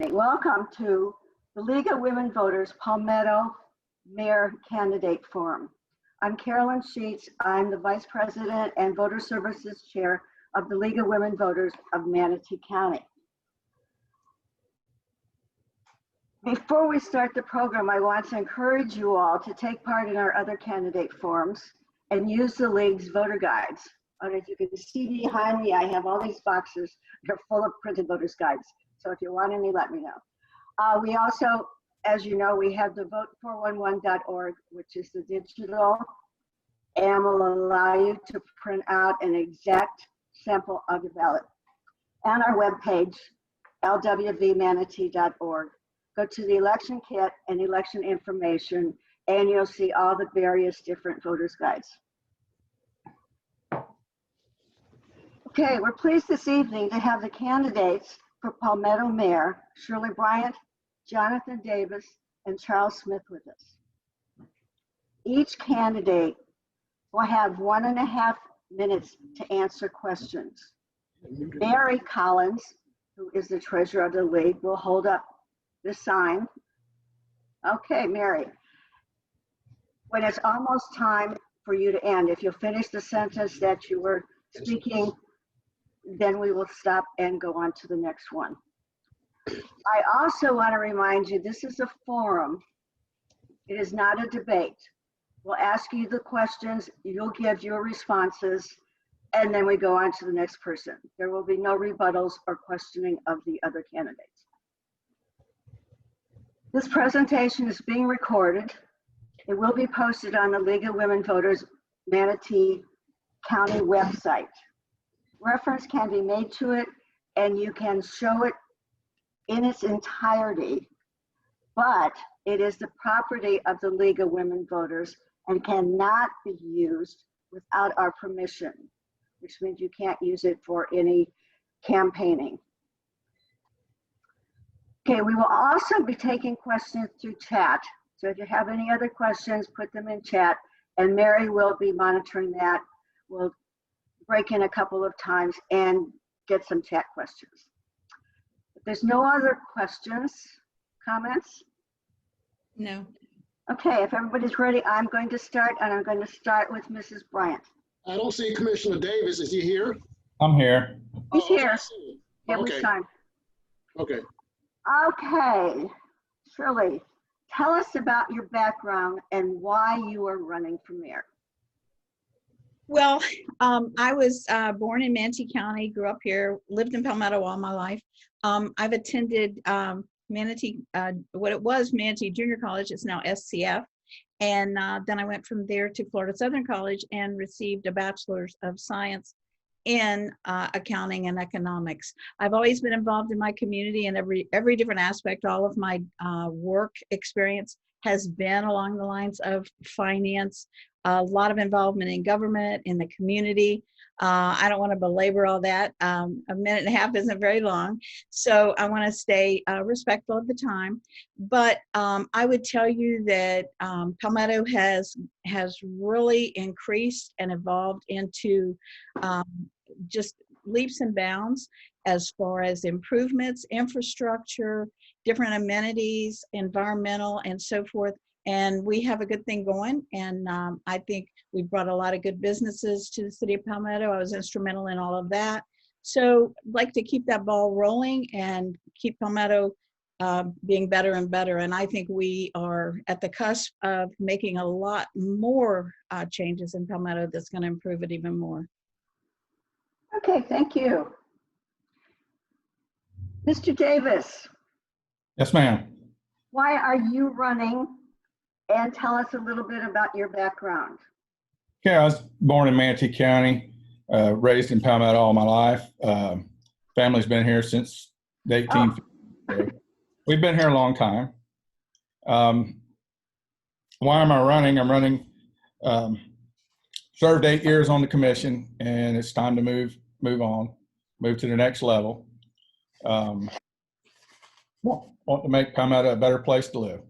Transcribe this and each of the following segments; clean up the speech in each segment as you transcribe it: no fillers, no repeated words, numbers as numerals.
Welcome to the League of Women Voters Palmetto Mayor Candidate Forum. I'm Carolyn Sheets. I'm the Vice President and Voter Services Chair of the League of Women Voters of Manatee County. Before we start the program, I want to encourage you all to take part in our other candidate forums and use the League's voter guides. And as you can see behind me, I have all these boxes. They're full of printed voters guides. So if you want any, let me know. We also, as you know, we have the vote411.org, which is the digital, and will allow you to print out an exact sample of the ballot. And our webpage, lwvmanatee.org. Go to the election kit and election information, and you'll see all the various different voters guides. Okay, we're pleased this evening to have the candidates for Palmetto Mayor, Shirley Bryant, Jonathan Davis, and Charles Smith with us. Each candidate will have 1.5 minutes to answer questions. Mary Collins, who is the treasurer of the League, will hold up the sign. Okay, Mary. When it's almost time for you to end, if you'll finish the sentence that you were speaking, then we will stop and go on to the next one. I also want to remind you, this is a forum. It is not a debate. We'll ask you the questions, you'll give your responses, and then we go on to the next person. There will be no rebuttals or questioning of the other candidates. This presentation is being recorded. It will be posted on the League of Women Voters Manatee County website. Reference can be made to it, and you can show it in its entirety, but it is the property of the League of Women Voters and cannot be used without our permission, which means you can't use it for any campaigning. Okay, we will also be taking questions through chat. So if you have any other questions, put them in chat, and Mary will be monitoring that. We'll break in a couple of times and get some chat questions. If there's no other questions, comments? No. Okay, if everybody's ready, I'm going to start, and I'm going to start with Mrs. Bryant. I don't see Commissioner Davis. Is he here? I'm here. He's here. Okay. Every time. Okay. Okay, Shirley, tell us about your background and why you are running for mayor. Well, I was born in Manatee County, grew up here, lived in Palmetto all my life. I've attended Manatee, what it was Manatee Junior College, it's now SCF. And then I went from there to Florida Southern College and received a Bachelor's of Science in accounting and economics. I've always been involved in my community in every different aspect. All of my work experience has been along the lines of finance, a lot of involvement in government, in the community. I don't want to belabor all that. 1.5 minutes isn't very long. So I want to stay respectful of the time. But I would tell you that Palmetto has really increased and evolved into just leaps and bounds as far as improvements, infrastructure, different amenities, environmental, and so forth. And we have a good thing going. And I think we brought a lot of good businesses to the city of Palmetto. I was instrumental in all of that. So I'd like to keep that ball rolling and keep Palmetto being better and better. And I think we are at the cusp of making a lot more changes in Palmetto that's going to improve it even more. Okay, thank you. Mr. Davis. Yes, ma'am. Why are you running? And tell us a little bit about your background. Okay, I was born in Manatee County, raised in Palmetto all my life. Family's been here since the 1850s. We've been here a long time. Why am I running? I'm running, served 8 years on the commission, and it's time to move on, move to the next level. Want to make Palmetto a better place to live.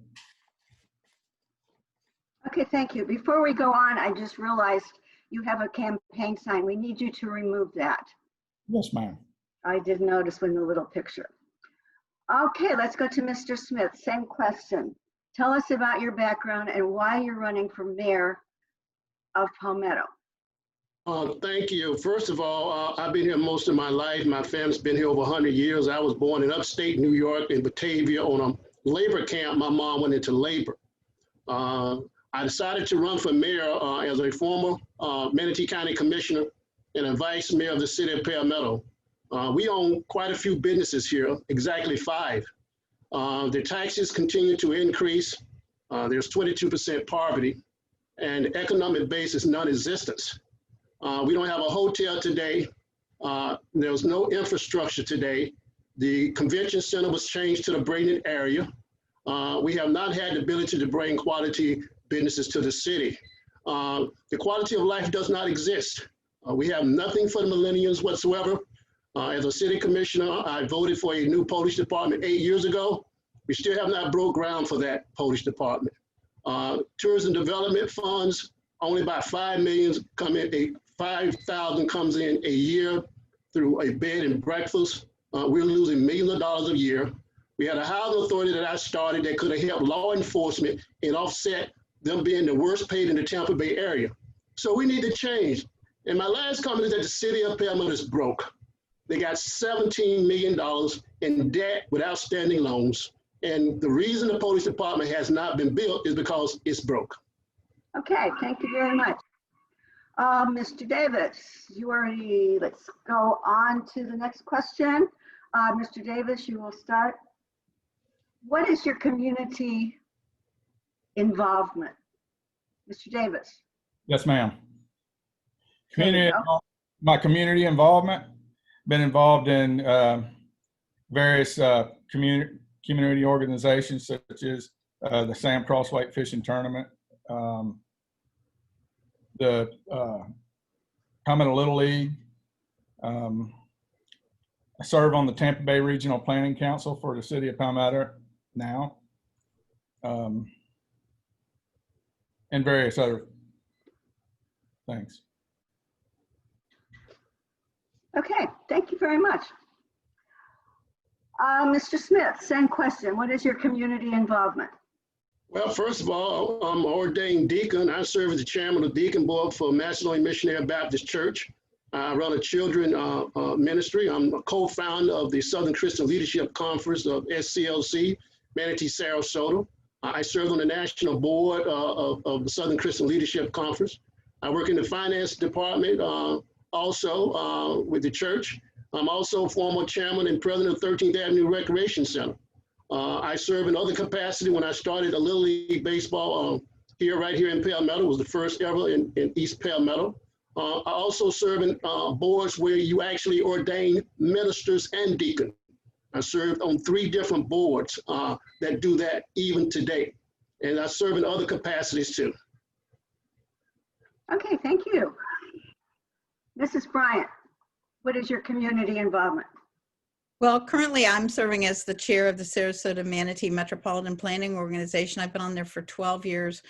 Okay, thank you. Before we go on, I just realized you have a campaign sign. We need you to remove that. Yes, ma'am. I did notice in the little picture. Okay, let's go to Mr. Smith. Same question. Tell us about your background and why you're running for mayor of Palmetto. Thank you. First of all, I've been here most of my life. My family's been here over 100 years. I was born in upstate New York in Batavia on a labor camp. My mom went into labor. I decided to run for mayor as a former Manatee County Commissioner and a vice mayor of the city of Palmetto. We own quite a few businesses here, exactly 5. The taxes continue to increase. There's 22% poverty, and the economic base is non-existent. We don't have a hotel today. There's no infrastructure today. The convention center was changed to the Braden area. We have not had the ability to bring quality businesses to the city. The quality of life does not exist. We have nothing for the millennials whatsoever. As a city commissioner, I voted for a new police department 8 years ago. We still have not broke ground for that police department. Tourism development funds, only about 5 million come in, 5,000 comes in a year through a bed and breakfast. We're losing millions of dollars a year. We had a housing authority that I started that could have helped law enforcement and offset them being the worst paid in the Tampa Bay area. So we need to change. And my last comment is that the city of Palmetto is broke. They got $17 million in debt with outstanding loans. And the reason the police department has not been built is because it's broke. Okay, thank you very much. Mr. Davis, you already, let's go on to the next question. Mr. Davis, you will start. What is your community involvement? Mr. Davis. Yes, ma'am. There you Community, go. my community involvement, been involved in various community organizations such as the Sam Cross Lake Fishing Tournament, the Palmetto Little League. I serve on the Tampa Bay Regional Planning Council for the city of Palmetto now, and various other things. Okay, thank you very much. Mr. Smith, same question. What is your community involvement? Well, first of all, I'm an ordained deacon. I serve as the chairman of the deacon board for Macedonian Missionary Baptist Church. I run a children ministry. I'm a co-founder of the Southern Christian Leadership Conference of SCLC, Manatee, Sarasota. I serve on the national board of the Southern Christian Leadership Conference. I work in the finance department also with the church. I'm also former chairman and president of 13th Avenue Recreation Center. I serve in other capacity. When I started a Little League baseball right here in Palmetto, was the first ever in East Palmetto. I also serve in boards where you actually ordain ministers and deacons. I served on 3 different boards that do that even today. And I serve in other capacities too. Okay, thank you. Mrs. Bryant, what is your community involvement? Well, currently I'm serving as the chair of the Sarasota Manatee Metropolitan Planning Organization. I've been on there for 12 years,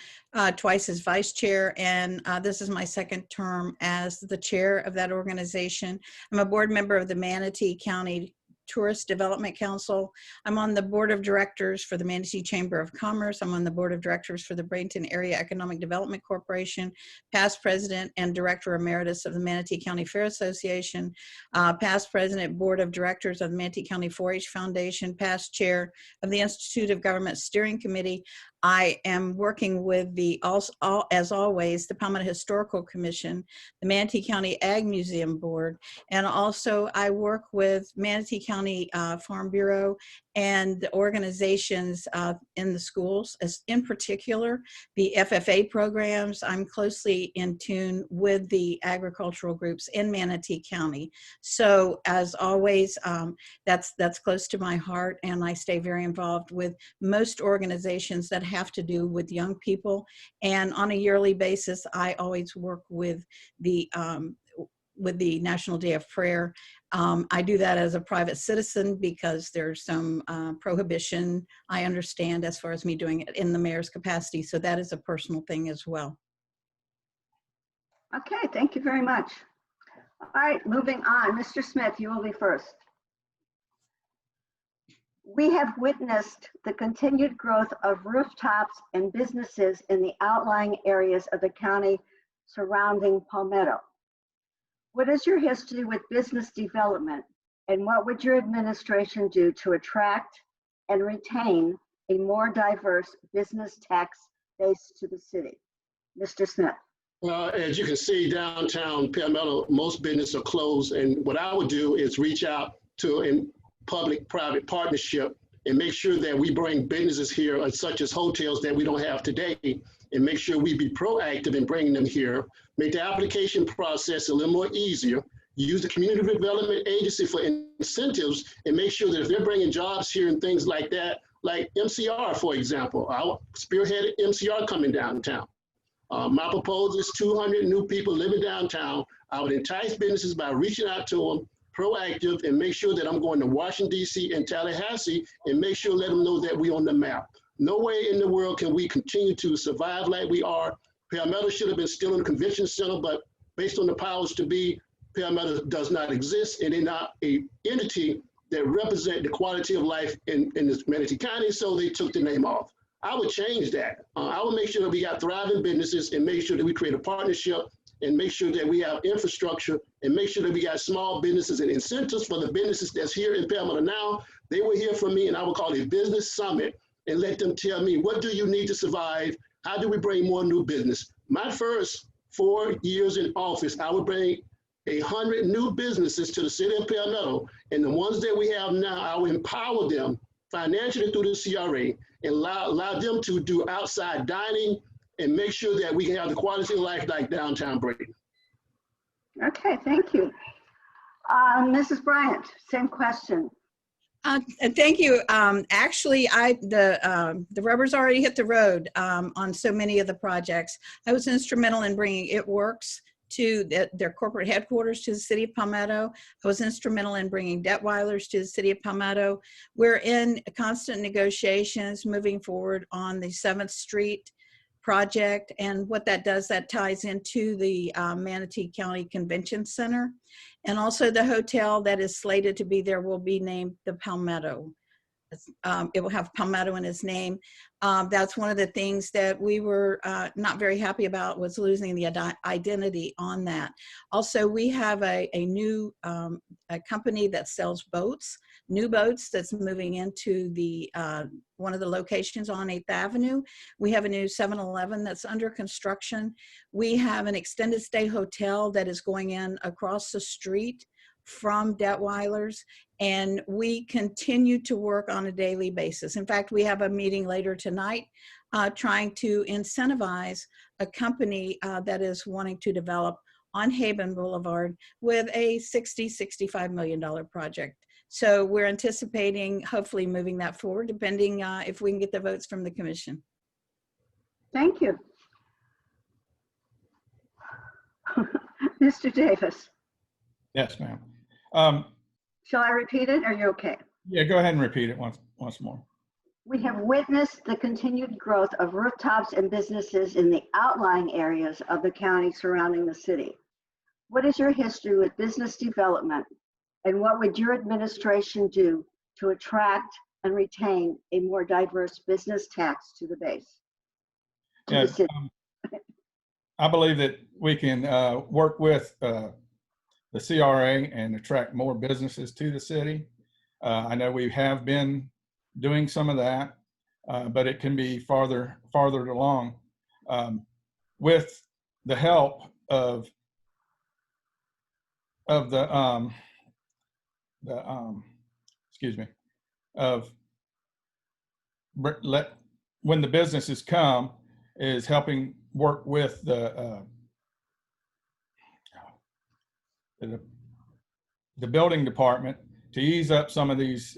twice as vice chair, and this is my 2nd term as the chair of that organization. I'm a board member of the Manatee County Tourist Development Council. I'm on the board of directors for the Manatee Chamber of Commerce. I'm on the board of directors for the Bradenton Area Economic Development Corporation, past president and director emeritus of the Manatee County Fair Association, past president, board of directors of the Manatee County 4-H Foundation, past chair of the Institute of Government Steering Committee. I am working with as always, the Palmetto Historical Commission, the Manatee County Ag Museum Board, and also I work with Manatee County Farm Bureau and the organizations in the schools, as in particular, the FFA programs. I'm closely in tune with the agricultural groups in Manatee County. So as always, that's close to my heart, and I stay very involved with most organizations that have to do with young people. And on a yearly basis, I always work with the National Day of Prayer. I do that as a private citizen because there's some prohibition, I understand, as far as me doing it in the mayor's capacity. So that is a personal thing as well. Okay, thank you very much. All right, moving on. Mr. Smith, you will be first. We have witnessed the continued growth of rooftops and businesses in the outlying areas of the county surrounding Palmetto. What is your history with business development, and what would your administration do to attract and retain a more diverse business tax base to the city? Mr. Smith. Well, as you can see, downtown Palmetto, most businesses are closed. And what I would do is reach out to a public-private partnership and make sure that we bring businesses here, such as hotels that we don't have today, and make sure we be proactive in bringing them here, make the application process a little more easier, use the community development agency for incentives, and make sure that if they're bringing jobs here and things like that, like MCR, for example, I spearheaded MCR coming downtown. My proposal is 200 new people living downtown. I would entice businesses by reaching out to them, proactive, and make sure that I'm going to Washington, D.C. and Tallahassee, and make sure, let them know that we on the map. No way in the world can we continue to survive like we are. Palmetto should have been still in the convention center, but based on the powers to be, Palmetto does not exist, and they're not an entity that represent the quality of life in this Manatee County, so they took the name off. I would change that. I would make sure that we got thriving businesses and make sure that we create a partnership and make sure that we have infrastructure and make sure that we got small businesses and incentives for the businesses that's here in Palmetto now. They will hear from me, and I will call a business summit and let them tell me, what do you need to survive? How do we bring more new business? My first 4 years in office, I would bring 100 new businesses to the city of Palmetto, and the ones that we have now, I will empower them financially through the CRA and allow them to do outside dining and make sure that we can have the quality of life like downtown Brady. Okay, thank you. Mrs. Bryant, same question. Thank you. Actually, the rubber's already hit the road on so many of the projects. I was instrumental in bringing It Works to their corporate headquarters to the city of Palmetto. I was instrumental in bringing Detweilers to the city of Palmetto. We're in constant negotiations moving forward on the 7th Street project, and what that does, that ties into the Manatee County Convention Center, and also the hotel that is slated to be there will be named the Palmetto. It will have Palmetto in its name. That's one of the things that we were not very happy about, was losing the identity on that. Also, we have a new a company that sells boats, new boats, that's moving into the one of the locations on 8th Avenue. We have a new 7-Eleven that's under construction. We have an extended stay hotel that is going in across the street from Detweilers, and we continue to work on a daily basis. In fact, we have a meeting later tonight trying to incentivize a company that is wanting to develop on Haven Boulevard with a $65 million project. So we're anticipating hopefully moving that forward, depending if we can get the votes from the commission. Thank you. Mr. Davis. Yes, ma'am. Shall I repeat it? Are you okay? Yeah, go ahead and repeat it once more. We have witnessed the continued growth of rooftops and businesses in the outlying areas of the county surrounding the city. What is your history with business development, and what would your administration do to attract and retain a more diverse business tax to the base? To the city? I believe that we can work with the CRA and attract more businesses to the city. I know we have been doing some of that, but it can be farther along with the help of when the businesses come, is helping work with the building department to ease up some of these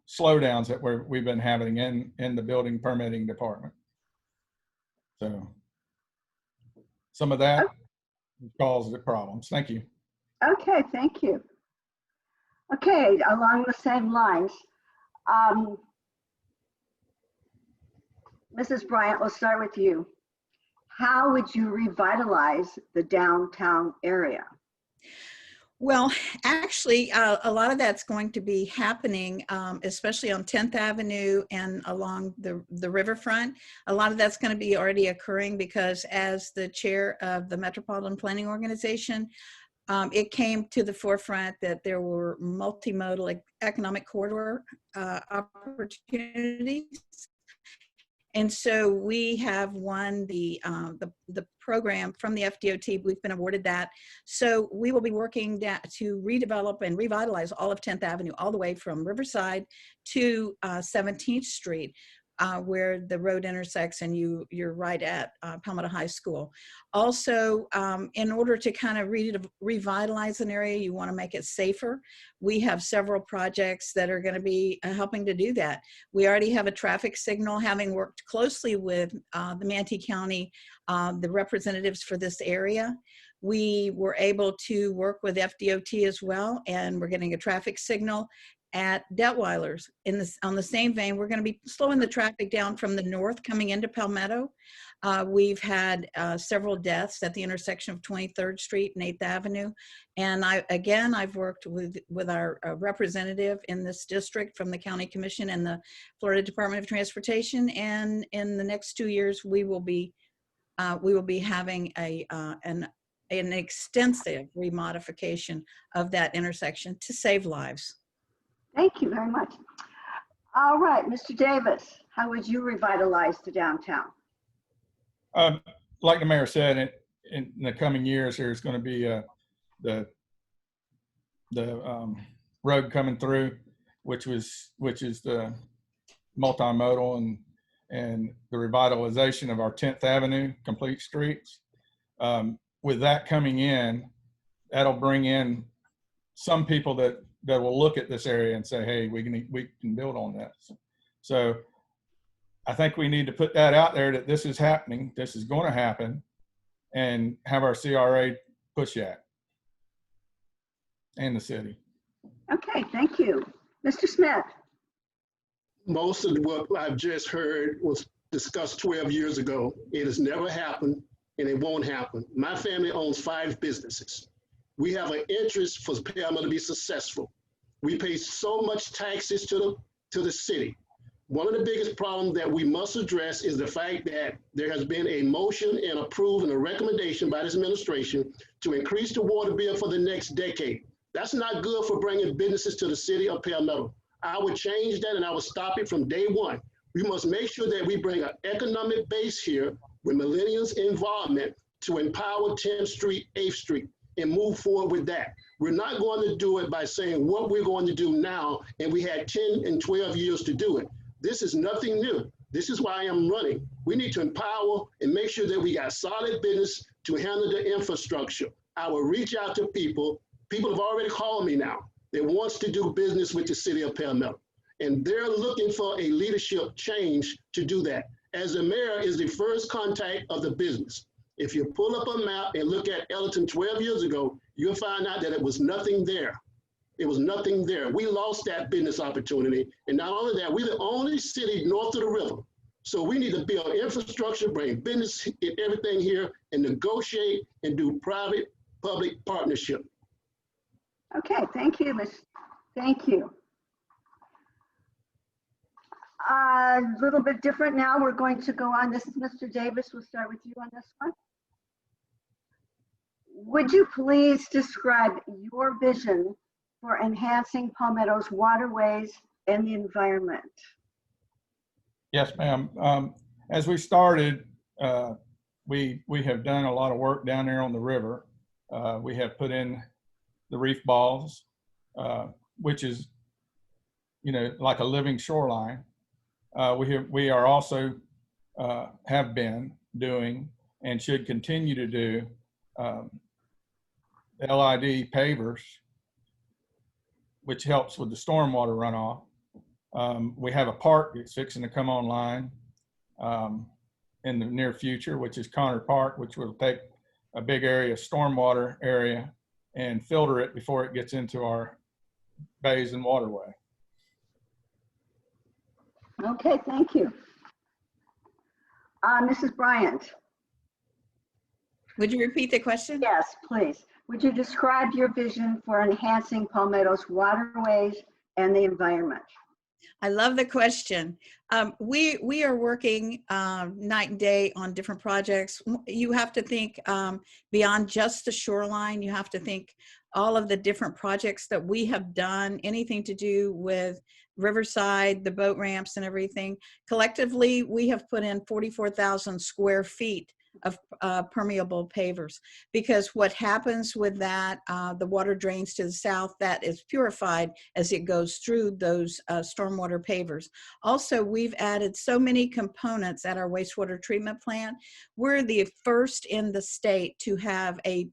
slowdowns that we've been having in the building permitting department. So some of that caused the problems. Thank you. Okay, thank you. Okay, along the same lines, Mrs. Bryant, we'll start with you. How would you revitalize the downtown area? Well, actually, a lot of that's going to be happening, especially on 10th Avenue and along the riverfront. A lot of that's going to be already occurring because as the chair of the Metropolitan Planning Organization, it came to the forefront that there were multimodal economic corridor opportunities. And so we have won the program from the FDOT. We've been awarded that. So we will be working to redevelop and revitalize all of 10th Avenue, all the way from Riverside to 17th Street, where the road intersects and you're right at Palmetto High School. Also, in order to kind of revitalize an area, you want to make it safer. We have several projects that are going to be helping to do that. We already have a traffic signal, having worked closely with the Manatee County, the representatives for this area. We were able to work with FDOT as well, and we're getting a traffic signal at Detweiler's. On the same vein, we're going to be slowing the traffic down from the north coming into Palmetto. We've had several deaths at the intersection of 23rd Street and 8th Avenue. And I've worked with our representative in this district from the County Commission and the Florida Department of Transportation. And in the next 2 years, we will be having an extensive remodification of that intersection to save lives. Thank you very much. All right, Mr. Davis, how would you revitalize the downtown? Like the mayor said, in the coming years, there's going to be the road coming through, which is the multimodal and the revitalization of our 10th Avenue complete streets. With that coming in, that'll bring in some people that will look at this area and say, hey, we can build on this. So I think we need to put that out there that this is happening, this is going to happen, and have our CRA push that and the city. Okay, thank you. Mr. Smith. Most of what I've just heard was discussed 12 years ago. It has never happened, and it won't happen. My family owns 5 businesses. We have an interest for Palmetto to be successful. We pay so much taxes to the city. One of the biggest problems that we must address is the fact that there has been a motion and approved and a recommendation by this administration to increase the water bill for the next decade. That's not good for bringing businesses to the city of Palmetto. I would change that and I would stop it from day one. We must make sure that we bring an economic base here with Millennial's involvement to empower 10th Street, 8th Street, and move forward with that. We're not going to do it by saying what we're going to do now, and we had 10 and 12 years to do it. This is nothing new. This is why I'm running. We need to empower and make sure that we got solid business to handle the infrastructure. I will reach out to people. People have already called me now that wants to do business with the city of Palmetto. And they're looking for a leadership change to do that. As the mayor is the first contact of the business. If you pull up a map and look at Ellerton 12 years ago, you'll find out that it was nothing there. It was nothing there. We lost that business opportunity. And not only that, we're the only city north of the river. So we need to build infrastructure, bring business and everything here, and negotiate and do private-public partnership. Okay, thank you, Miss. Thank you. A little bit different now. We're going to go on. This is Mr. Davis. We'll start with you on this one. Would you please describe your vision for enhancing Palmetto's waterways and the environment? Yes, ma'am. As we started, we have done a lot of work down there on the river. We have put in the reef balls, which is, like a living shoreline. We are also have been doing and should continue to do LID pavers, which helps with the stormwater runoff. We have a park that's fixing to come online in the near future, which is Connor Park, which will take a big area, stormwater area, and filter it before it gets into our bays and waterway. Okay, thank you. Mrs. Bryant. Would you repeat the question? Yes, please. Would you describe your vision for enhancing Palmetto's waterways and the environment? I love the question. We are working night and day on different projects. You have to think beyond just the shoreline. You have to think all of the different projects that we have done, anything to do with Riverside, the boat ramps and everything. Collectively, we have put in 44,000 square feet of permeable pavers, because what happens with that, the water drains to the south, that is purified as it goes through those stormwater pavers. Also, we've added so many components at our wastewater treatment plant. We're the first in the state to have a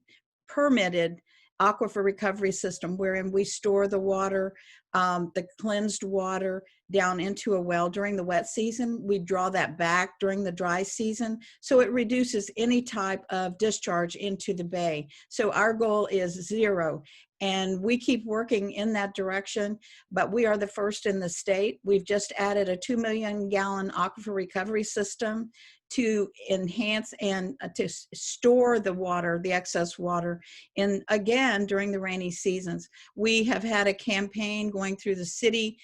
permitted aquifer recovery system wherein we store the water, the cleansed water, down into a well during the wet season. We draw that back during the dry season, so it reduces any type of discharge into the bay. So our goal is 0, and we keep working in that direction, but we are the first in the state. We've just added a 2 million gallon aquifer recovery system to enhance and to store the water, the excess water, in again during the rainy seasons. We have had a campaign going through the city,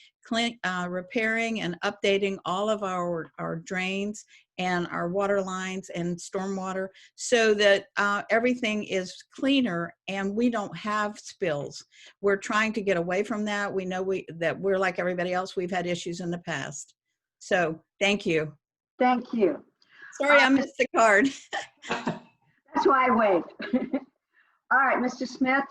repairing and updating all of our drains and our water lines and stormwater, so that everything is cleaner and we don't have spills. We're trying to get away from that. We know that we're like everybody else. We've had issues in the past. So thank you. Thank you. Sorry, I missed the card. That's why I waved. All right, Mr. Smith.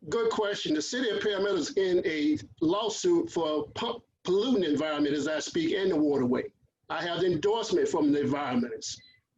Good question. The city of Palmetto is in a lawsuit for polluting environment as I speak, and the waterway. I have the endorsement from the environmentalists.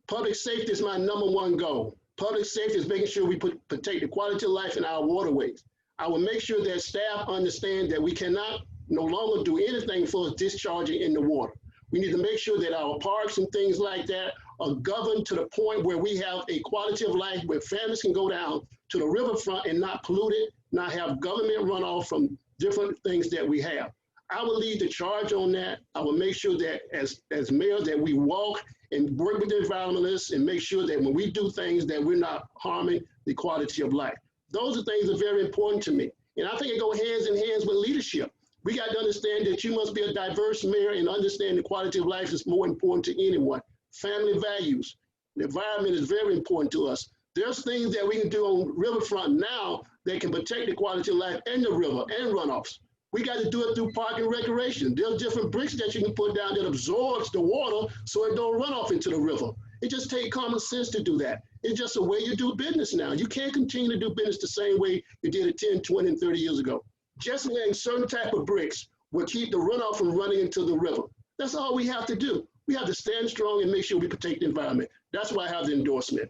Public safety is my #1 goal. Public safety is making sure we protect the quality of life in our waterways. I will make sure that staff understand that we cannot no longer do anything for discharging in the water. We need to make sure that our parks and things like that are governed to the point where we have a quality of life where families can go down to the riverfront and not pollute it, not have government runoff from different things that we have. I will lead the charge on that. I will make sure that as mayor that we walk and work with the environmentalists and make sure that when we do things that we're not harming the quality of life. Those are things that are very important to me. And I think it goes hands in hands with leadership. We got to understand that you must be a diverse mayor and understand the quality of life is more important to anyone. Family values, the environment is very important to us. There's things that we can do on riverfront now that can protect the quality of life and the river and runoffs. We got to do it through park and recreation. There's different bricks that you can put down that absorbs the water so it don't run off into the river. It just takes common sense to do that. It's just a way you do business now. You can't continue to do business the same way you did it 10, 20, and 30 years ago. Just laying certain type of bricks will keep the runoff from running into the river. That's all we have to do. We have to stand strong and make sure we protect the environment. That's why I have the endorsement.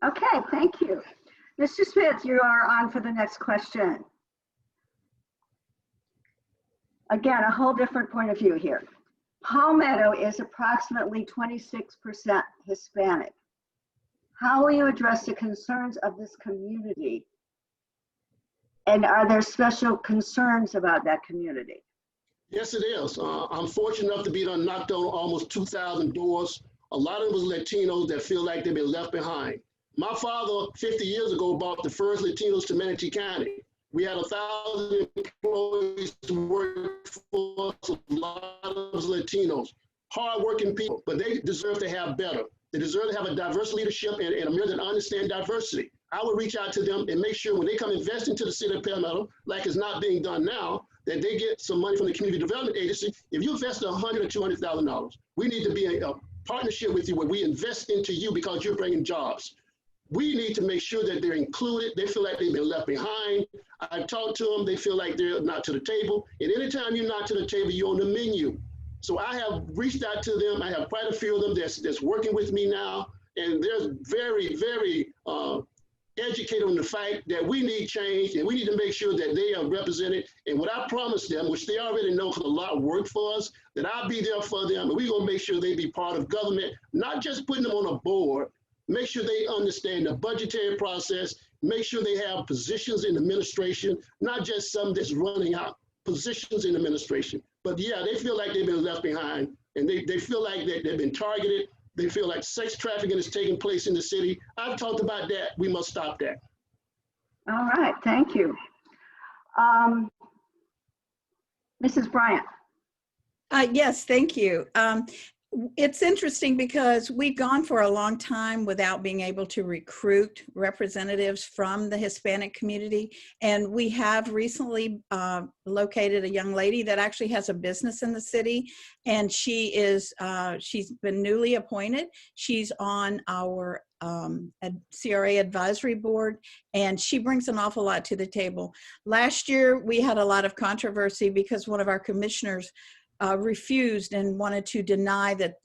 Okay, thank you. Mr. Smith, you are on for the next question. Again, a whole different point of view here. Palmetto is approximately 26% Hispanic. How will you address the concerns of this community? And are there special concerns about that community? Yes, it is. I'm fortunate enough to be done knocked on almost 2,000 doors. A lot of them was Latinos that feel like they've been left behind. My father, 50 years ago, brought the first Latinos to Manatee County. We had 1,000 employees to work for us, a lot of us Latinos, hardworking people, but they deserve to have better. They deserve to have a diverse leadership and a mayor that understand diversity. I would reach out to them and make sure when they come invest into the city of Palmetto, like it's not being done now, that they get some money from the Community Development Agency. If you invest $100,000 or $200,000, we need to be a partnership with you where we invest into you because you're bringing jobs. We need to make sure that they're included. They feel like they've been left behind. I've talked to them. They feel like they're not to the table. And anytime you're not to the table, you're on the menu. So I have reached out to them. I have quite a few of them that's working with me now. And they're very, very educated on the fact that we need change and we need to make sure that they are represented. And what I promised them, which they already know because a lot worked for us, that I'll be there for them. And we're going to make sure they be part of government, not just putting them on a board. Make sure they understand the budgetary process, make sure they have positions in administration, not just some that's running out, positions in administration. But yeah, they feel like they've been left behind and they feel like they've been targeted. They feel like sex trafficking is taking place in the city. I've talked about that. We must stop that. All right, thank you. Mrs. Bryant. Yes, thank you. It's interesting because we've gone for a long time without being able to recruit representatives from the Hispanic community. And we have recently located a young lady that actually has a business in the city. And she's been newly appointed. She's on our CRA advisory board, and she brings an awful lot to the table. Last year, we had a lot of controversy because one of our commissioners refused and wanted to deny that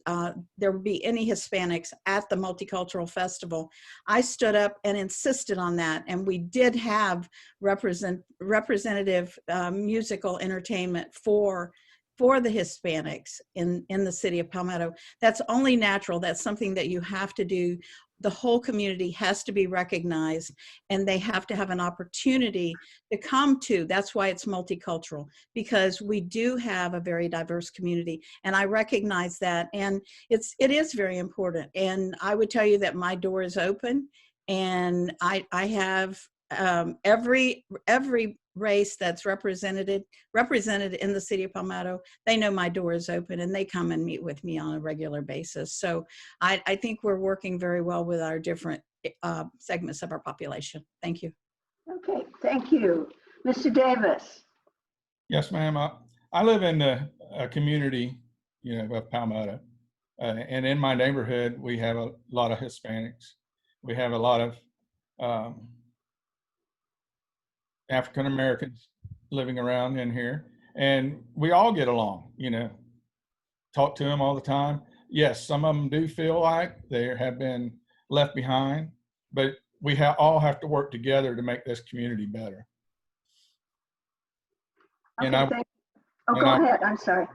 there would be any Hispanics at the Multicultural Festival. I stood up and insisted on that, and we did have representative musical entertainment for the Hispanics in the city of Palmetto. That's only natural. That's something that you have to do. The whole community has to be recognized, and they have to have an opportunity to come to. That's why it's multicultural, because we do have a very diverse community, and I recognize that, and it is very important. And I would tell you that my door is open, and I have every race that's represented in the city of Palmetto. They know my door is open, and they come and meet with me on a regular basis. So I think we're working very well with our different segments of our population. Thank you. Okay, thank you. Mr. Davis. Yes, ma'am. I live in a community, of Palmetto. And in my neighborhood, we have a lot of Hispanics. We have a lot of African Americans living around in here, and we all get along, talk to them all the time. Yes, some of them do feel like they have been left behind, but we all have to work together to make this community better. Okay, thank you. Oh, go ahead. I'm sorry.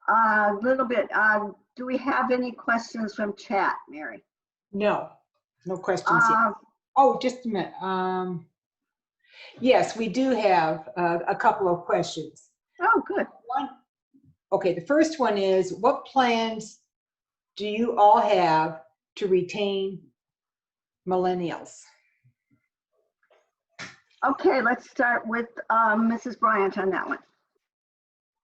A little bit. Do we have any questions from chat, Mary? No questions yet. Oh, just a minute. Yes, we do have a couple of questions. Oh, good. Okay, the first one is, what plans do you all have to retain millennials? Okay, let's start with Mrs. Bryant on that one.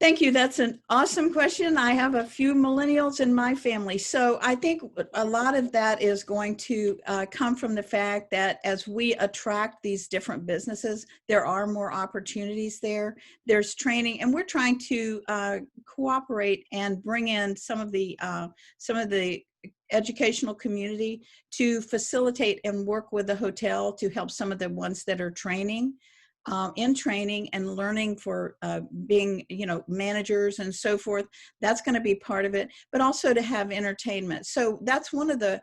Thank you. That's an awesome question. I have a few millennials in my family. So I think a lot of that is going to come from the fact that as we attract these different businesses, there are more opportunities there. There's training, and we're trying to cooperate and bring in some of the educational community to facilitate and work with the hotel to help some of the ones that are in training and learning for being, managers and so forth. That's going to be part of it, but also to have entertainment. So that's one of the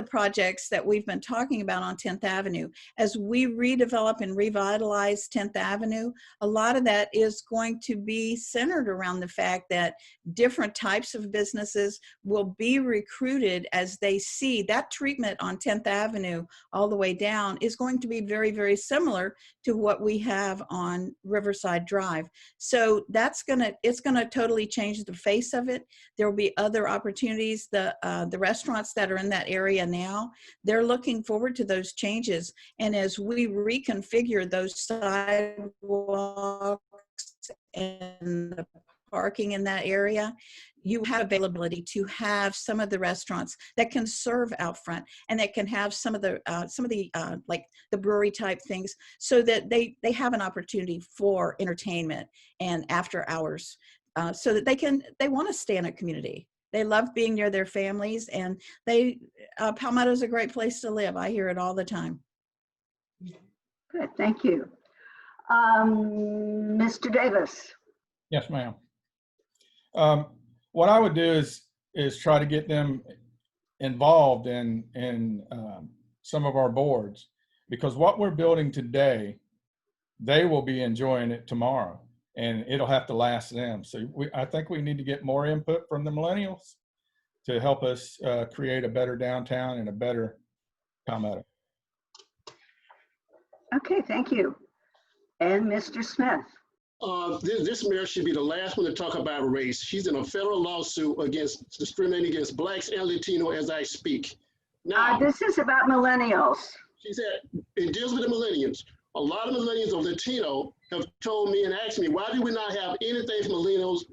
projects that we've been talking about on 10th Avenue. As we redevelop and revitalize 10th Avenue, a lot of that is going to be centered around the fact that different types of businesses will be recruited as they see that treatment on 10th Avenue all the way down is going to be very, very similar to what we have on Riverside Drive. So it's gonna totally change the face of it. There will be other opportunities. The restaurants that are in that area now, they're looking forward to those changes. And as we reconfigure those sidewalks and the parking in that area, you have availability to have some of the restaurants that can serve out front and that can have some of the like the brewery type things, so that they have an opportunity for entertainment and after hours, so that they want to stay in a community. They love being near their families, and Palmetto's a great place to live. I hear it all the time. Good, thank you. Mr. Davis. Yes, ma'am. What I would do is try to get them involved in some of our boards, because what we're building today, they will be enjoying it tomorrow, and it'll have to last them. So I think we need to get more input from the millennials to help us create a better downtown and a better Palmetto. Okay, thank you. And Mr. Smith. This mayor should be the last one to talk about race. She's in a federal lawsuit against discriminating against blacks and Latino as I speak. Now, This is about millennials. she said it deals with the millennials. A lot of millennials or Latino have told me and asked me, why do we not have anything for millennials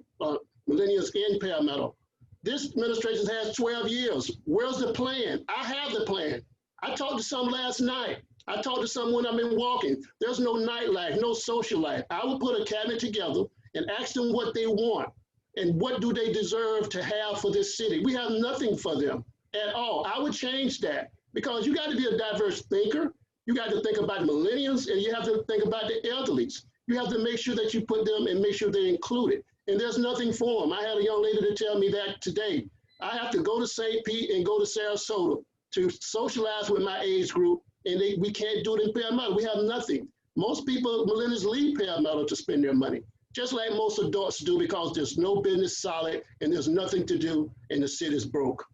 in Palmetto? This administration has 12 years. Where's the plan? I have the plan. I talked to some last night. I talked to someone I've been walking. There's no nightlife, no social life. I will put a cabinet together and ask them what they want and what do they deserve to have for this city. We have nothing for them at all. I would change that because you got to be a diverse thinker. You got to think about millennials and you have to think about the elderlies. You have to make sure that you put them and make sure they're included. And there's nothing for them. I had a young lady to tell me that today. I have to go to St. Pete and go to Sarasota to socialize with my age group, and we can't do it in Palmetto. We have nothing. Most people, millennials, leave Palmetto to spend their money, just like most adults do, because there's no business solid and there's nothing to do and the city's broke.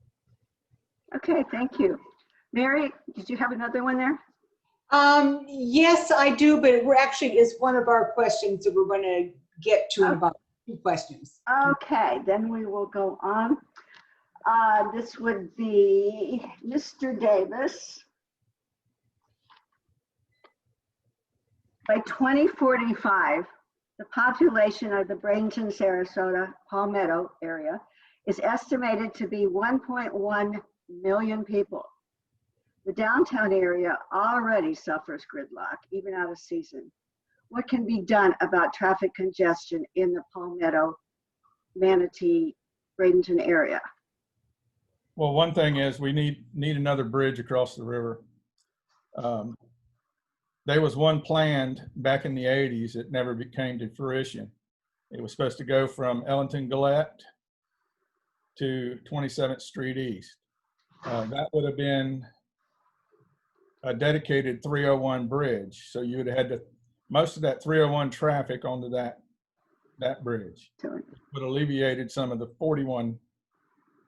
Okay, thank you. Mary, did you have another one there? Yes, I do, but it actually is one of our questions that we're going to get to in about 2 questions. Okay, then we will go on. This would be Mr. Davis. By 2045, the population of the Bradenton, Sarasota, Palmetto area is estimated to be 1.1 million people. The downtown area already suffers gridlock, even out of season. What can be done about traffic congestion in the Palmetto, Manatee, Bradenton area? Well, one thing is we need another bridge across the river. There was one planned back in the 80s. It never came to fruition. It was supposed to go from Ellington Gillette to 27th Street East. That would have been a dedicated 301 bridge. So you would have had most of that 301 traffic onto that bridge. Would alleviated some of the 41,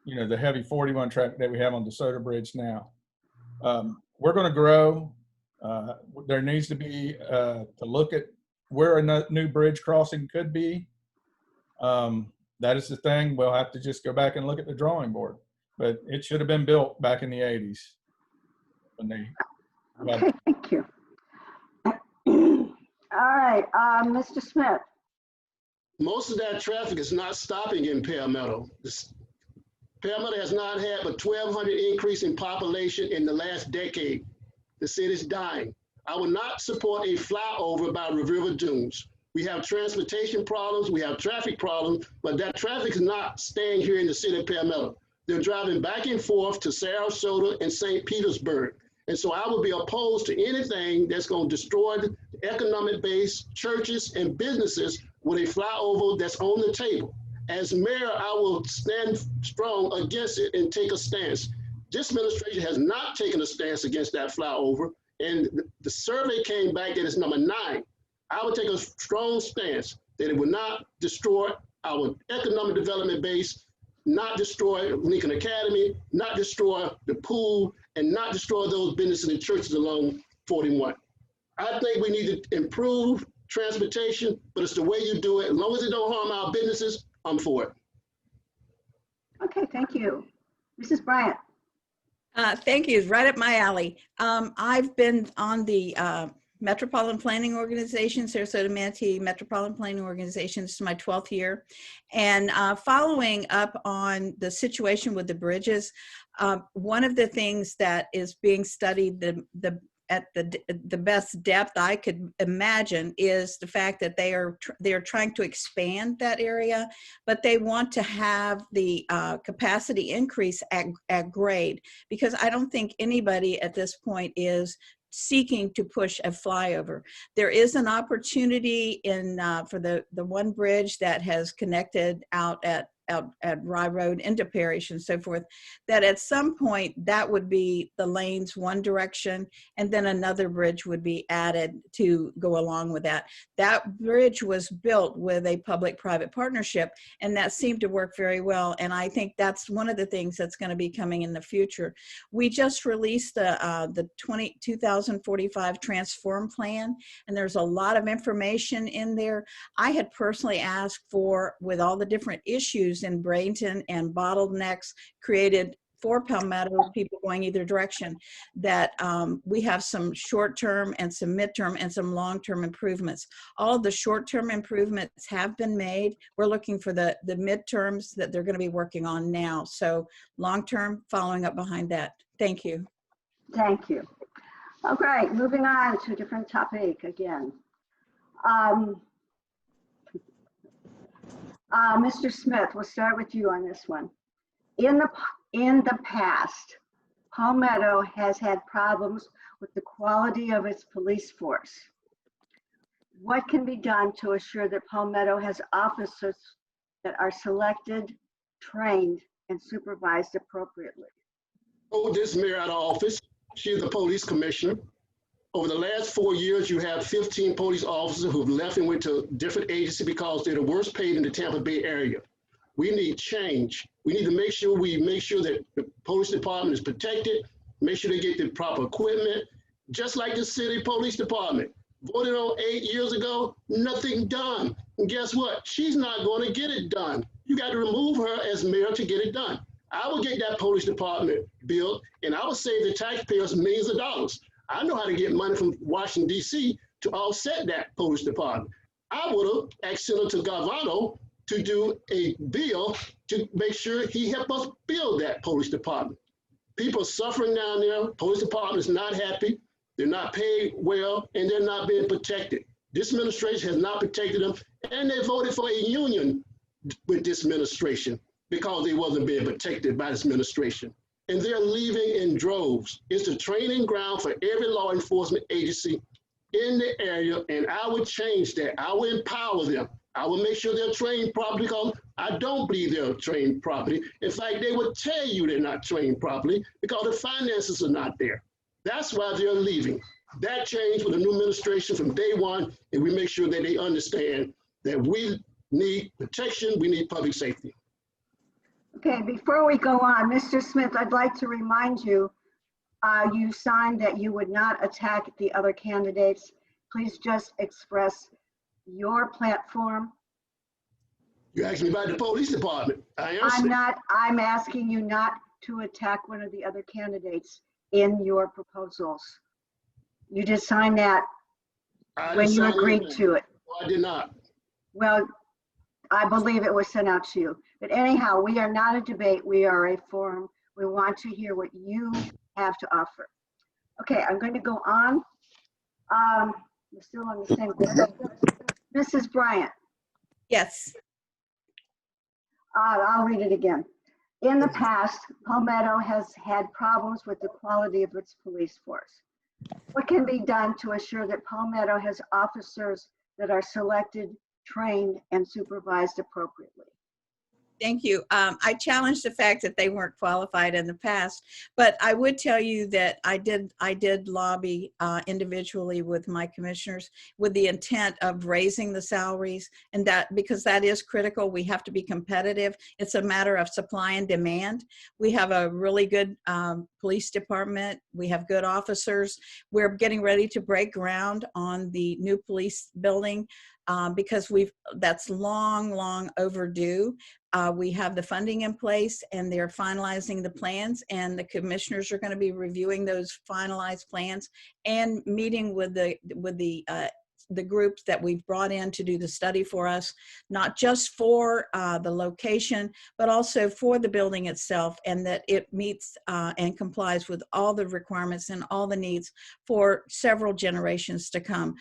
the heavy 41 traffic that we have on DeSoto Bridge now. We're going to grow. There needs to be to look at where a new bridge crossing could be. That is the thing. We'll have to just go back and look at the drawing board. But it should have been built back in the 80s when they. Okay, thank you. All right, Mr. Smith. Most of that traffic is not stopping in Palmetto. Palmetto has not had a 1,200 increase in population in the last decade. The city's dying. I will not support a flyover by River Dunes. We have transportation problems, we have traffic problems, but that traffic is not staying here in the city of Palmetto. They're driving back and forth to Sarasota and St. Petersburg. And so I would be opposed to anything that's going to destroy the economic base, churches, and businesses with a flyover that's on the table. As mayor, I will stand strong against it and take a stance. This administration has not taken a stance against that flyover, and the survey came back that it's number 9. I would take a strong stance that it would not destroy our economic development base, not destroy Lincoln Academy, not destroy the pool, and not destroy those businesses and churches along 41. I think we need to improve transportation, but it's the way you do it. As long as it don't harm our businesses, I'm for it. Okay, thank you. Mrs. Bryant. Thank you. It's right up my alley. I've been on the Metropolitan Planning Organization, Sarasota Manatee Metropolitan Planning Organization. This is my 12th year. And following up on the situation with the bridges, one of the things that is being studied at the best depth I could imagine is the fact that they are trying to expand that area, but they want to have the capacity increase at grade, because I don't think anybody at this point is seeking to push a flyover. There is an opportunity in for the one bridge that has connected out at at Rye Road into Parrish and so forth, that at some point that would be the lanes one direction, and then another bridge would be added to go along with that. That bridge was built with a public-private partnership, and that seemed to work very well. And I think that's one of the things that's going to be coming in the future. We just released the 2045 Transform Plan, and there's a lot of information in there. I had personally asked for, with all the different issues in Bradenton and bottlenecks created for Palmetto, people going either direction, that we have some short-term and some midterm and some long-term improvements. All of the short-term improvements have been made. We're looking for the midterms that they're going to be working on now. So long-term, following up behind that. Thank you. Thank you. All right, moving on to a different topic again. Mr. Smith, we'll start with you on this one. In the past, Palmetto has had problems with the quality of its police force. What can be done to assure that Palmetto has officers that are selected, trained, and supervised appropriately? Oh, this mayor out of office, she's the police commissioner. Over the last 4 years, you have 15 police officers who've left and went to different agencies because they're the worst paid in the Tampa Bay area. We need change. We need to make sure that the police department is protected, make sure they get the proper equipment, just like the city police department. Voted on 8 years ago, nothing done. And guess what? She's not going to get it done. You got to remove her as mayor to get it done. I will get that police department built, and I will save the taxpayers millions of dollars. I know how to get money from Washington, D.C. to offset that police department. I would have asked Senator Garvano to do a bill to make sure he helped us build that police department. People are suffering down there. Police department is not happy. They're not paid well, and they're not being protected. This administration has not protected them, and they voted for a union with this administration because they wasn't being protected by this administration. And they're leaving in droves. It's a training ground for every law enforcement agency in the area, and I would change that. I would empower them. I will make sure they're trained properly, because I don't believe they're trained properly. In fact, they would tell you they're not trained properly because the finances are not there. That's why they're leaving. That changed with the new administration from day one, and we make sure that they understand that we need protection, we need public safety. Okay, before we go on, Mr. Smith, I'd like to remind you, you signed that you would not attack the other candidates. Please just express your platform. You asked me about the police department. I answered. I'm asking you not to attack one of the other candidates in your proposals. You just signed that when you agreed to it. No, I did not. Well, I believe it was sent out to you. But anyhow, we are not a debate. We are a forum. We want to hear what you have to offer. Okay, I'm going to go on. We're still on the same thing. Mrs. Bryant. Yes. I'll read it again. In the past, Palmetto has had problems with the quality of its police force. What can be done to assure that Palmetto has officers that are selected, trained, and supervised appropriately? Thank you. I challenged the fact that they weren't qualified in the past, but I would tell you that I did lobby individually with my commissioners with the intent of raising the salaries, and that because that is critical. We have to be competitive. It's a matter of supply and demand. We have a really good police department. We have good officers. We're getting ready to break ground on the new police building. Because that's long overdue. We have the funding in place, and they're finalizing the plans, and the commissioners are going to be reviewing those finalized plans and meeting with the groups that we've brought in to do the study for us, not just for the location, but also for the building itself, and that it meets and complies with all the requirements and all the needs for several generations to come.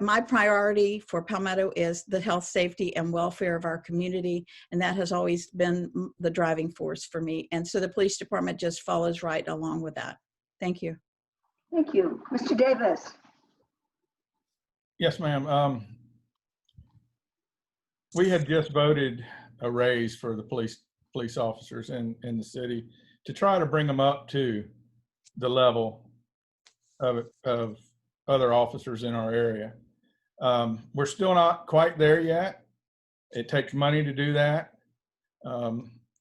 My priority for Palmetto is the health, safety, and welfare of our community, and that has always been the driving force for me. And so the police department just follows right along with that. Thank you. Thank you. Mr. Davis. Yes, ma'am. We had just voted a raise for the police officers in the city to try to bring them up to the level of other officers in our area. We're still not quite there yet. It takes money to do that.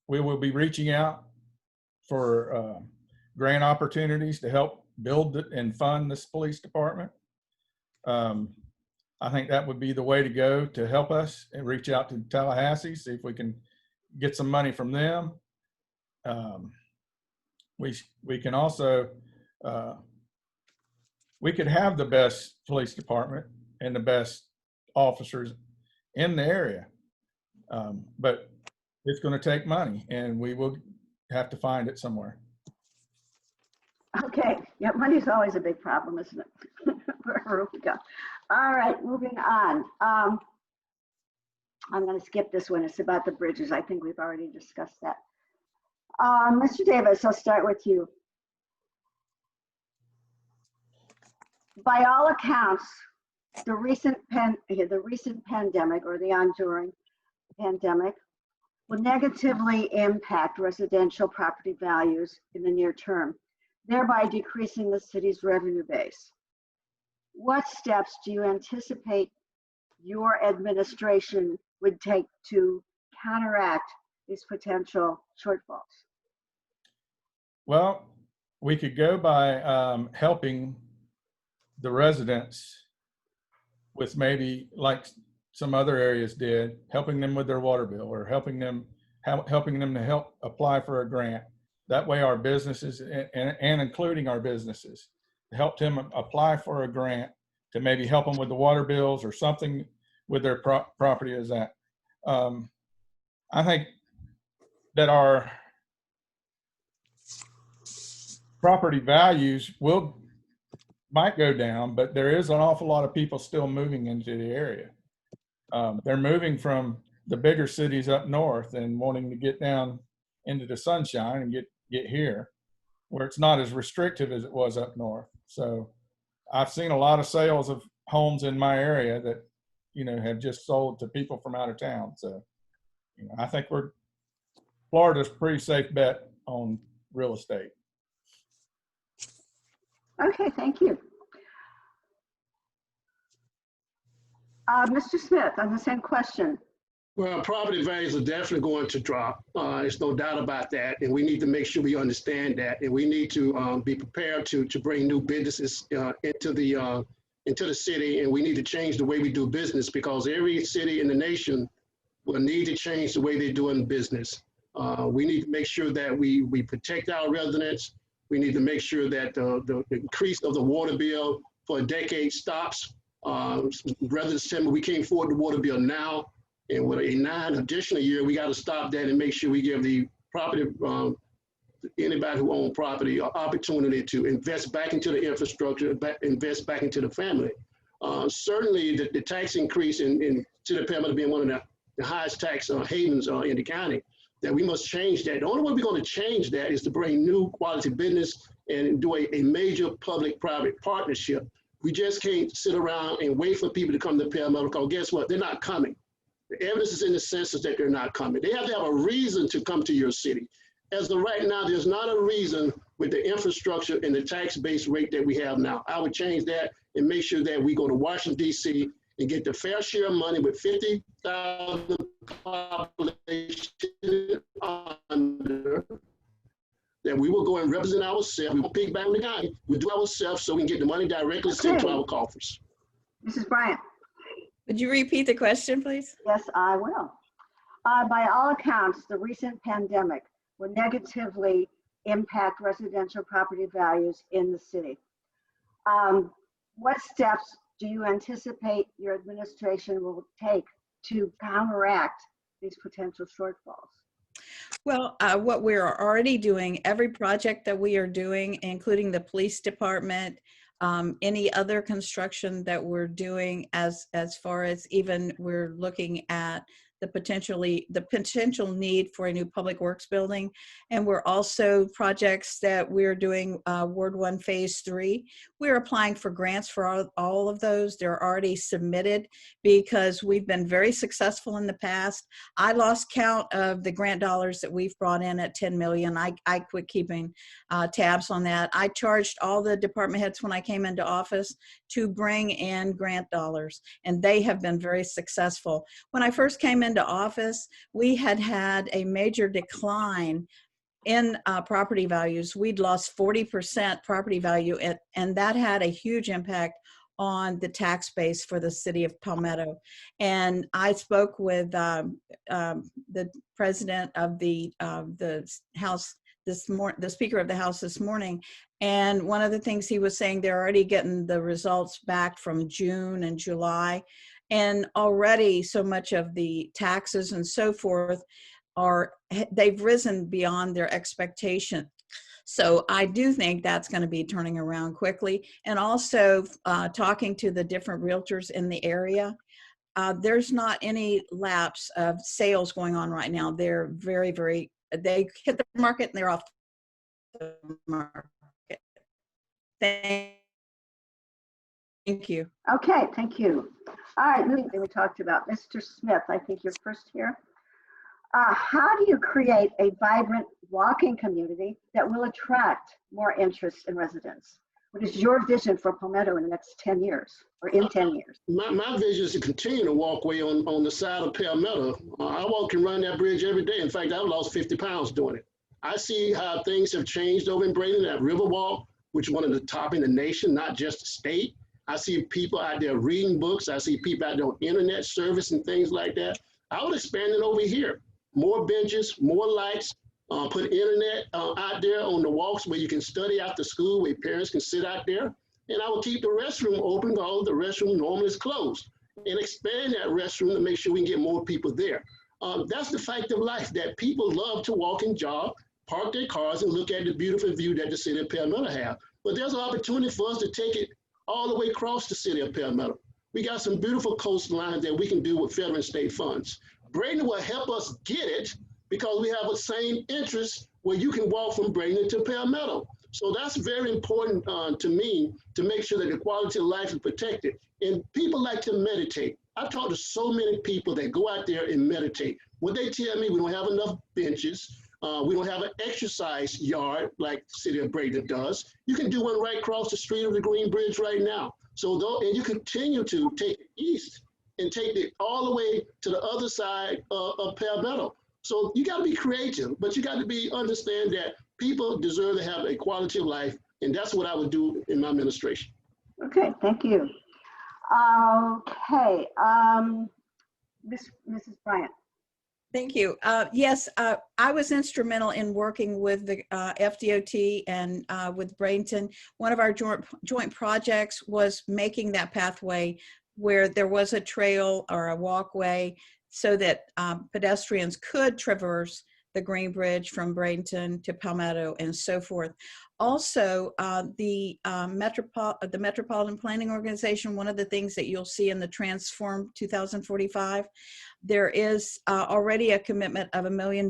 We will be reaching out for grant opportunities to help build and fund this police department. I think that would be the way to go to help us, and reach out to Tallahassee, see if we can get some money from them. We can also, we could have the best police department and the best officers in the area. But it's going to take money, and we will have to find it somewhere. Okay, yeah, money's always a big problem, isn't it? Wherever we go. All right, moving on. I'm going to skip this one. It's about the bridges. I think we've already discussed that. Mr. Davis, I'll start with you. By all accounts, the recent pandemic, or the enduring pandemic, will negatively impact residential property values in the near term, thereby decreasing the city's revenue base. What steps do you anticipate your administration would take to counteract these potential shortfalls? Well, we could go by helping the residents with, maybe like some other areas did, helping them with their water bill, or helping them to help apply for a grant. That way our businesses, and including our businesses, help them apply for a grant to maybe help them with the water bills or something with their property as that. I think that our property values might go down, but there is an awful lot of people still moving into the area. They're moving from the bigger cities up north and wanting to get down into the sunshine and get here, where it's not as restrictive as it was up north. So I've seen a lot of sales of homes in my area that, have just sold to people from out of town. So, I think Florida's a pretty safe bet on real estate. Okay, thank you. Mr. Smith, on the same question. Well, property values are definitely going to drop. There's no doubt about that. And we need to make sure we understand that. And we need to be prepared to bring new businesses into the city. And we need to change the way we do business, because every city in the nation will need to change the way they're doing business. We need to make sure that we protect our residents. We need to make sure that the increase of the water bill for a decade stops. Residents tell me we can't afford the water bill now. And with a 9 additional year, we got to stop that and make sure we give the property, anybody who owns property, an opportunity to invest back into the infrastructure, invest back into the family. Certainly, the tax increase in City of Palmetto being one of the highest tax havens in the county, that we must change that. The only way we're going to change that is to bring new quality business and do a major public-private partnership. We just can't sit around and wait for people to come to Palmetto, because guess what? They're not coming. The evidence is in the census that they're not coming. They have to have a reason to come to your city. As of right now, there's not a reason with the infrastructure and the tax-based rate that we have now. I would change that and make sure that we go to Washington, D.C. and get the fair share of money with 50,000 population under, that we will go and represent ourselves. We won't piggyback on the guy. We'll do ourselves so we can get the money directly sent to our coffers. Mrs. Bryant. Would you repeat the question, please? Yes, I will. By all accounts, the recent pandemic will negatively impact residential property values in the city. What steps do you anticipate your administration will take to counteract these potential shortfalls? Well, what we're already doing, every project that we are doing, including the police department, any other construction that we're doing, as far as even we're looking at the potential need for a new public works building. And we're also projects that we're doing Ward 1 Phase 3. We're applying for grants for all of those. They're already submitted because we've been very successful in the past. I lost count of the grant dollars that we've brought in at 10 million. I quit keeping tabs on that. I charged all the department heads when I came into office to bring in grant dollars, and they have been very successful. When I first came into office, we had a major decline in property values. We'd lost 40% property value, and that had a huge impact on the tax base for the city of Palmetto. And I spoke with the president of the House the Speaker of the House this morning, and one of the things he was saying, they're already getting the results back from June and July, and already so much of the taxes and so forth they've risen beyond their expectation. So I do think that's going to be turning around quickly. And also talking to the different realtors in the area, there's not any lapse of sales going on right now. They're they hit the market and they're off the market. Thank you. Okay, thank you. All right, moving we talked about. Mr. Smith, I think you're first here. How do you create a vibrant walking community that will attract more interest in residents? What is your vision for Palmetto in the next 10 years or in 10 years? My vision is to continue to walkway on the side of Palmetto. I walk and run that bridge every day. In fact, I've lost 50 pounds doing it. I see how things have changed over in Braden, that Riverwalk, which is one of the top in the nation, not just the state. I see people out there reading books. I see people out there on internet service and things like that. I would expand it over here. More benches, more lights, put internet out there on the walks where you can study after school, where parents can sit out there. And I will keep the restroom open because the restroom normally is closed, and expand that restroom to make sure we can get more people there. That's the fact of life, that people love to walk and jog, park their cars, and look at the beautiful view that the city of Palmetto have. But there's an opportunity for us to take it all the way across the city of Palmetto. We got some beautiful coastlines that we can do with federal and state funds. Braden will help us get it because we have the same interest where you can walk from Braden to Palmetto. So that's very important to me, to make sure that the quality of life is protected. And people like to meditate. I've talked to so many people that go out there and meditate. When they tell me we don't have enough benches, we don't have an exercise yard like the city of Braden does, you can do one right across the street of the Green Bridge right now. So and you continue to take it east and take it all the way to the other side of Palmetto. So you got to be creative, but you got to understand that people deserve to have a quality of life, and that's what I would do in my administration. Okay, thank you. Okay, Mrs. Bryant. Thank you. Yes, I was instrumental in working with the FDOT and with Bradenton. One of our joint projects was making that pathway where there was a trail or a walkway so that pedestrians could traverse the Green Bridge from Bradenton to Palmetto and so forth. Also, the Metropolitan Planning Organization, one of the things that you'll see in the Transform 2045, there is already a commitment of $1 million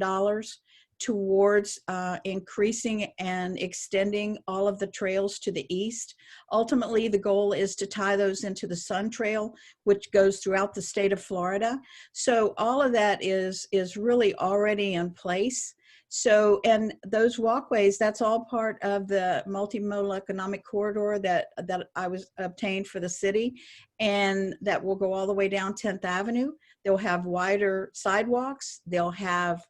towards increasing and extending all of the trails to the east. Ultimately, the goal is to tie those into the Sun Trail, which goes throughout the state of Florida. So all of that is really already in place. So, and those walkways, that's all part of the multimodal economic corridor that I was obtained for the city, and that will go all the way down 10th Avenue. They'll have wider sidewalks. They'll have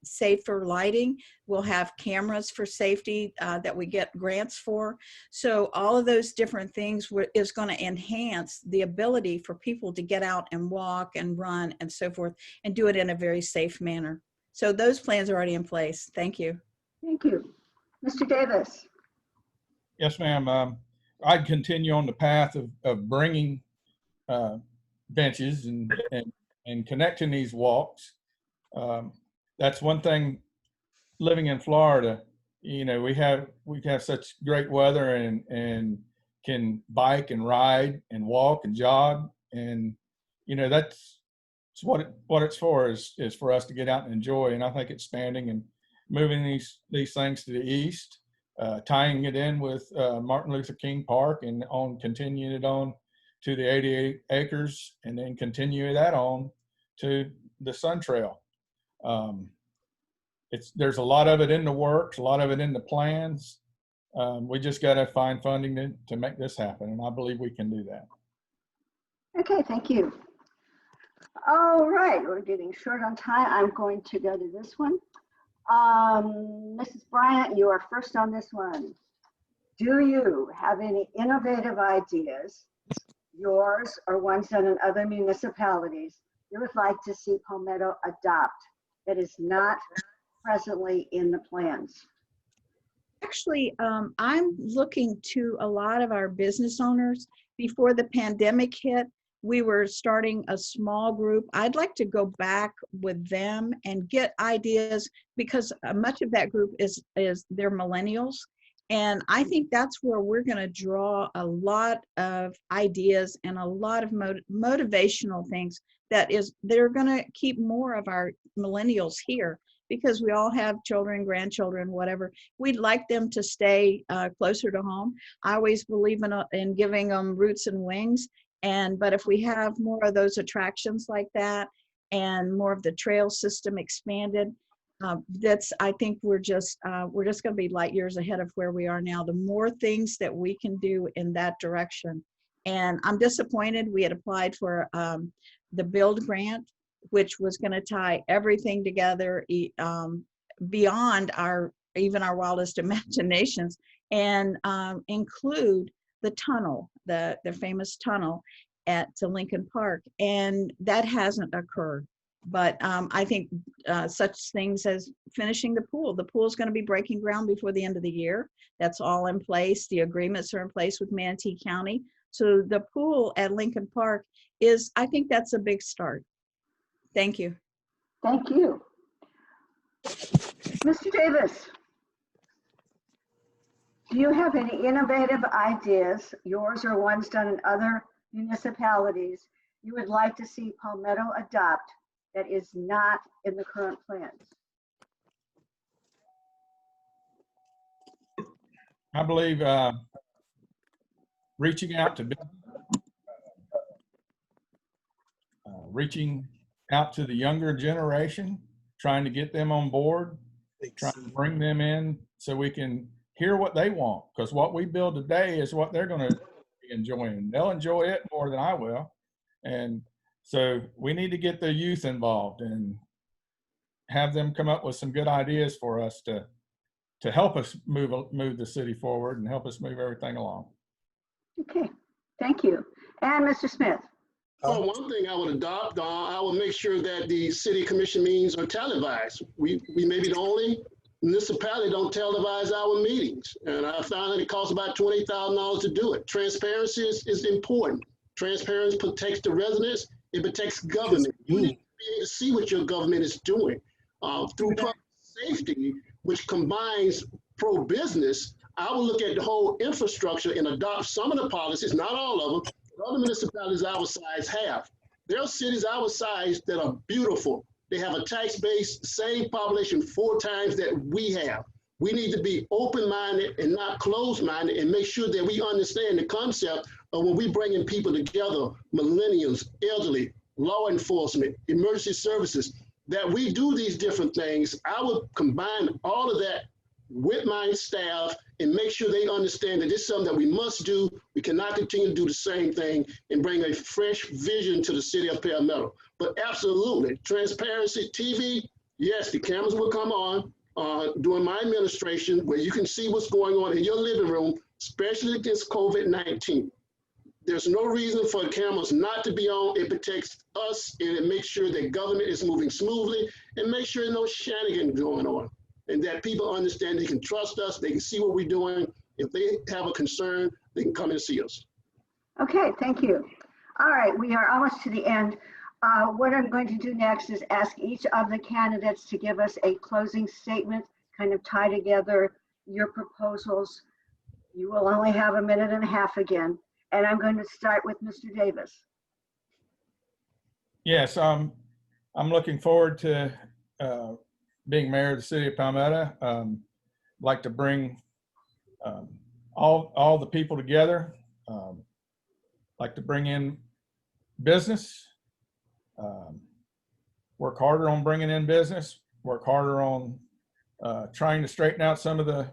safer lighting. We'll have cameras for safety that we get grants for. So all of those different things is going to enhance the ability for people to get out and walk and run and so forth, and do it in a very safe manner. So those plans are already in place. Thank you. Thank you. Mr. Davis. Yes, ma'am. I'd continue on the path of bringing benches and connecting these walks. That's one thing, living in Florida, you know, we have such great weather and can bike and ride and walk and jog. And, you know, that's it's what it's for is for us to get out and enjoy. And I think expanding and moving these things to the east, tying it in with Martin Luther King Park and continuing it on to the 88 acres, and then continue that on to the Sun Trail. There's a lot of it in the works, a lot of it in the plans. We just got to find funding to make this happen, and I believe we can do that. Okay, thank you. All right, we're getting short on time. I'm going to go to this one. Mrs. Bryant, you are first on this one. Do you have any innovative ideas, yours or ones done in other municipalities, you would like to see Palmetto adopt that is not presently in the plans? Actually, I'm looking to a lot of our business owners. Before the pandemic hit, we were starting a small group. I'd like to go back with them and get ideas, because much of that group is they're millennials. And I think that's where we're going to draw a lot of ideas and a lot of motivational things they're going to keep more of our millennials here, because we all have children, grandchildren, whatever. We'd like them to stay closer to home. I always believe in giving them roots and wings. But if we have more of those attractions like that and more of the trail system expanded, I think we're just going to be light years ahead of where we are now. The more things that we can do in that direction. And I'm disappointed we had applied for the Build grant, which was going to tie everything together beyond even our wildest imaginations, and include the tunnel, the famous tunnel to Lincoln Park, and that hasn't occurred. But I think such things as finishing the pool. The pool is going to be breaking ground before the end of the year. That's all in place. The agreements are in place with Manatee County. So the pool at Lincoln Park I think that's a big start. Thank you. Thank you. Mr. Davis, do you have any innovative ideas, yours or ones done in other municipalities, you would like to see Palmetto adopt that is not in the current plans? I believe reaching out to the younger generation, trying to get them on board, trying to bring them in so we can hear what they want, because what we build today is what they're going to be enjoying. They'll enjoy it more than I will. And so we need to get the youth involved and have them come up with some good ideas for us to help us move the city forward and help us move everything along. Okay, thank you. And Mr. Smith? Well, one thing I would adopt, I would make sure that the city commission meetings are televised. We may be the only municipality don't televise our meetings. And I found that it costs about $28,000 to do it. Transparency is important. Transparency protects the residents. It protects government. You need to be able to see what your government is doing. Through public safety, which combines pro-business, I will look at the whole infrastructure and adopt some of the policies, not all of them, other municipalities our size have. There are cities our size that are beautiful. They have a tax base, same population 4 times that we have. We need to be open-minded and not closed-minded, and make sure that we understand the concept of when we bring in people together, millennials, elderly, law enforcement, emergency services, that we do these different things. I would combine all of that with my staff and make sure they understand that this is something that we must do. We cannot continue to do the same thing and bring a fresh vision to the city of Palmetto. But absolutely, transparency, TV, yes, the cameras will come on during my administration where you can see what's going on in your living room, especially against COVID-19. There's no reason for the cameras not to be on. It protects us and it makes sure that government is moving smoothly and make sure no shenanigans going on. And that people understand they can trust us, they can see what we're doing. If they have a concern, they can come and see us. Okay, thank you. All right, we are almost to the end. What I'm going to do next is ask each of the candidates to give us a closing statement, kind of tie together your proposals. You will only have 1.5 minutes again. And I'm going to start with Mr. Davis. Yes, I'm looking forward to being mayor of the city of Palmetto. Like to bring all the people together. Like to bring in business. Work harder on bringing in business. Work harder on trying to straighten out some of the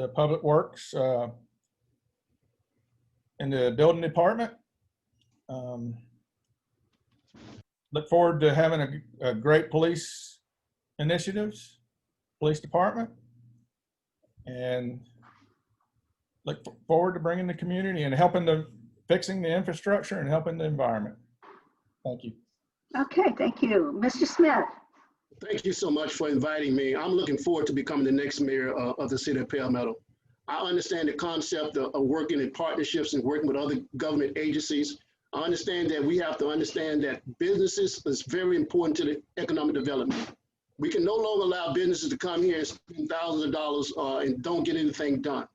public works in the building department. Look forward to having a great police initiatives, police department, and look forward to bringing the community and helping fixing the infrastructure and helping the environment. Thank you. Okay, thank you. Mr. Smith? Thank you so much for inviting me. I'm looking forward to becoming the next mayor of the city of Palmetto. I understand the concept of working in partnerships and working with other government agencies. I understand that we have to understand that businesses is very important to the economic development. We can no longer allow businesses to come here and spend thousands of dollars and don't get anything done.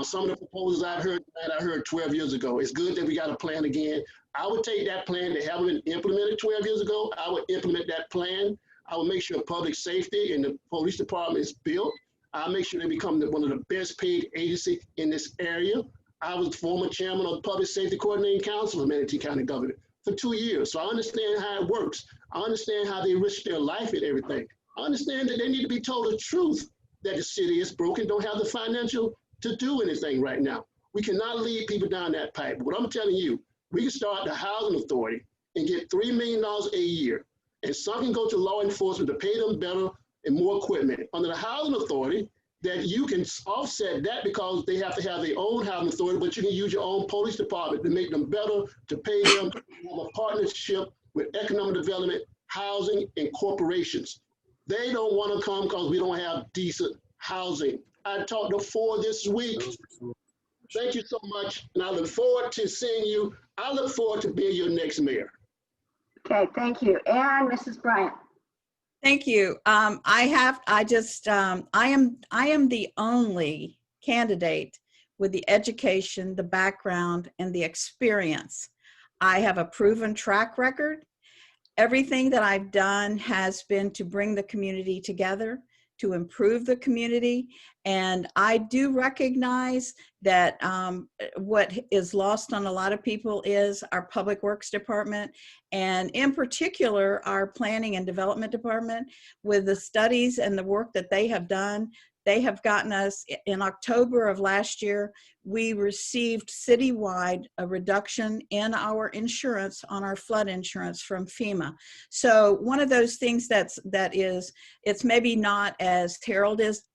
Some of the proposals I heard 12 years ago. It's good that we got a plan again. I would take that plan that haven't been implemented 12 years ago. I would implement that plan. I would make sure public safety and the police department is built. I'll make sure they become one of the best paid agencies in this area. I was former chairman of the Public Safety Coordinating Council of Manatee County Government for 2 years. So I understand how it works. I understand how they risk their life and everything. I understand that they need to be told the truth that the city is broken, don't have the financial to do anything right now. We cannot lead people down that pipe. What I'm telling you, we can start the housing authority and get $3 million a year. And some can go to law enforcement to pay them better and more equipment. Under the housing authority, that you can offset that because they have to have their own housing authority, but you can use your own police department to make them better, to pay them, to have a partnership with economic development, housing, and corporations. They don't want to come because we don't have decent housing. I talked to 4 this week. Thank you so much, and I look forward to seeing you. I look forward to being your next mayor. Okay, thank you. And Mrs. Bryant? Thank you. I am the only candidate with the education, the background, and the experience. I have a proven track record. Everything that I've done has been to bring the community together, to improve the community. And I do recognize that what is lost on a lot of people is our public works department, and in particular, our planning and development department. With the studies and the work that they have done, they have gotten us, in October of last year, we received citywide a reduction in our insurance on our flood insurance from FEMA. So one of those things it's maybe not as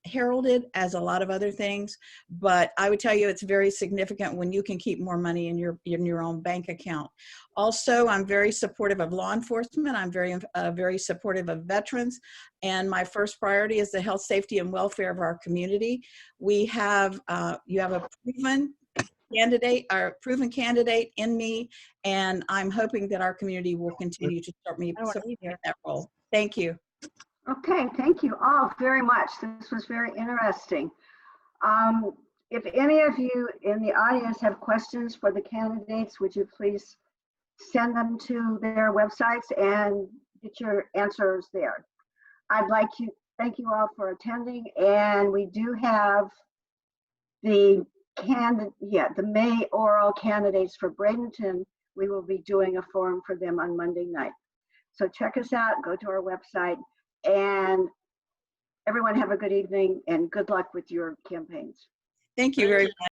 heralded as a lot of other things, but I would tell you it's very significant when you can keep more money in your own bank account. Also, I'm very supportive of law enforcement. I'm very supportive of veterans. And my first priority is the health, safety, and welfare of our community. You have a proven candidate in me, and I'm hoping that our community will continue to support me in that role. Thank you. Okay, thank you all very much. This was very interesting. If any of you in the audience have questions for the candidates, would you please send them to their websites and get your answers there. I'd like to thank you all for attending, and we do have the May oral candidates for Bradenton. We will be doing a forum for them on Monday night. So check us out, go to our website, and everyone have a good evening and good luck with your campaigns. Thank you very much.